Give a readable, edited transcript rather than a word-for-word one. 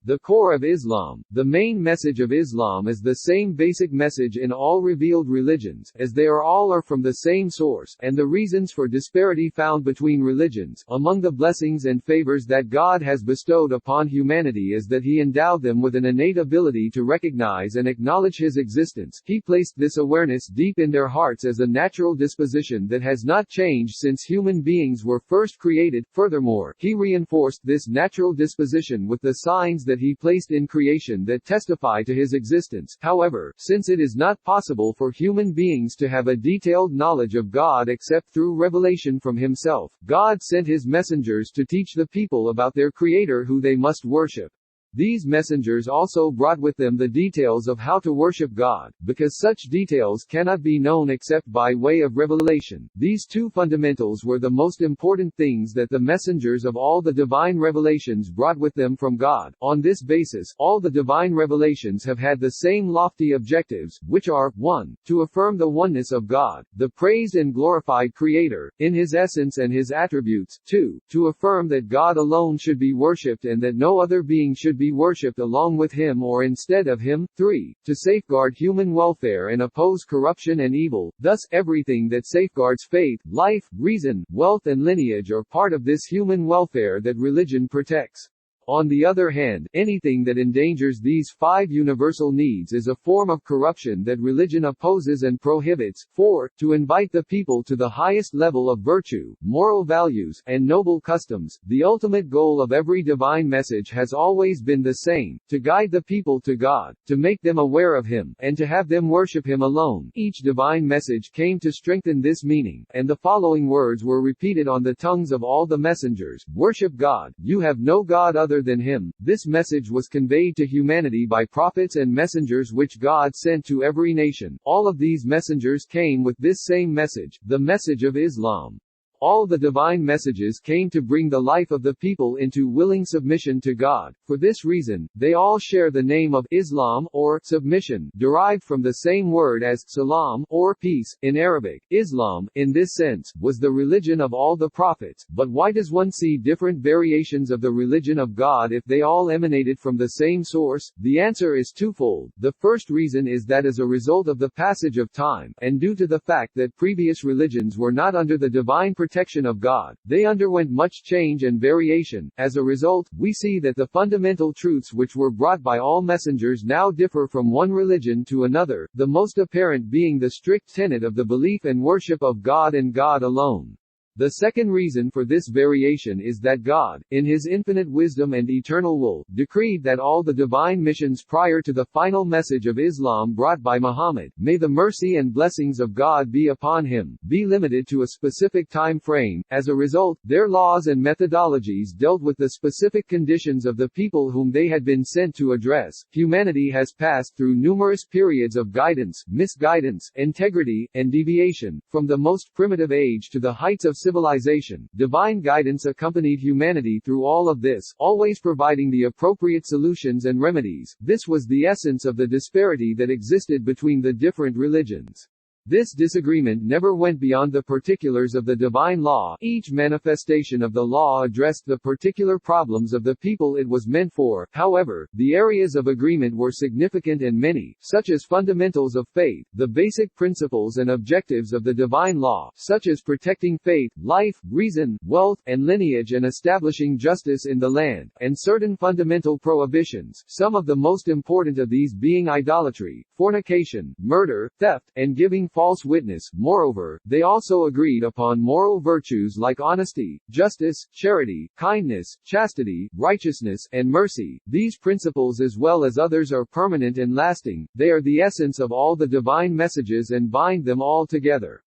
The core of Islam. The main message of Islam is the same basic message in all revealed religions, as they are from the same source, and the reasons for disparity found between religions. Among the blessings and favors that God has bestowed upon humanity is that He endowed them with an innate ability to recognize and acknowledge His existence. He placed this awareness deep in their hearts as a natural disposition that has not changed since human beings were first created. Furthermore, He reinforced this natural disposition with the signs that He placed in creation that testify to His existence. However, since it is not possible for human beings to have a detailed knowledge of God except through revelation from Himself, God sent His messengers to teach the people about their Creator who they must worship. These messengers also brought with them the details of how to worship God, because such details cannot be known except by way of revelation. These two fundamentals were the most important things that the messengers of all the divine revelations brought with them from God. On this basis, all the divine revelations have had the same lofty objectives, which are, 1. To affirm the oneness of God, the praised and glorified Creator, in His essence and His attributes. 2. To affirm that God alone should be worshipped and that no other being should be worshipped along with Him or instead of Him. 3. To safeguard human welfare and oppose corruption and evil. Thus, everything that safeguards faith, life, reason, wealth and lineage are part of this human welfare that religion protects. On the other hand, anything that endangers these 5 universal needs is a form of corruption that religion opposes and prohibits. 4. To invite the people to the highest level of virtue, moral values, and noble customs. The ultimate goal of every divine message has always been the same: to guide the people to God, to make them aware of Him, and to have them worship Him alone. Each divine message came to strengthen this meaning, and the following words were repeated on the tongues of all the messengers: Worship God, you have no God other than Him. This message was conveyed to humanity by prophets and messengers which God sent to every nation. All of these messengers came with this same message, the message of Islam. All the divine messages came to bring the life of the people into willing submission to God. For this reason, they all share the name of Islam, or submission, derived from the same word as salam, or peace, in Arabic. Islam, in this sense, was the religion of all the prophets. But why does one see different variations of the religion of God if they all emanated from the same source? The answer is twofold. The first reason is that as a result of the passage of time, and due to the fact that previous religions were not under the divine protection of God, they underwent much change and variation. As a result, we see that the fundamental truths which were brought by all messengers now differ from one religion to another, the most apparent being the strict tenet of the belief and worship of God and God alone. The second reason for this variation is that God, in His infinite wisdom and eternal will, decreed that all the divine missions prior to the final message of Islam brought by Muhammad, may the mercy and blessings of God be upon him, be limited to a specific time frame. As a result, their laws and methodologies dealt with the specific conditions of the people whom they had been sent to address. Humanity has passed through numerous periods of guidance, misguidance, integrity, and deviation. From the most primitive age to the heights of civilization, divine guidance accompanied humanity through all of this, always providing the appropriate solutions and remedies. This was the essence of the disparity that existed between the different religions. This disagreement never went beyond the particulars of the divine law. Each manifestation of the law addressed the particular problems of the people it was meant for. However, the areas of agreement were significant and many, such as fundamentals of faith, the basic principles and objectives of the divine law, such as protecting faith, life, reason, wealth, and lineage, and establishing justice in the land, and certain fundamental prohibitions, some of the most important of these being idolatry, fornication, murder, theft, and giving false witness. Moreover, they also agreed upon moral virtues like honesty, justice, charity, kindness, chastity, righteousness, and mercy. These principles as well as others are permanent and lasting. They are the essence of all the divine messages and bind them all together.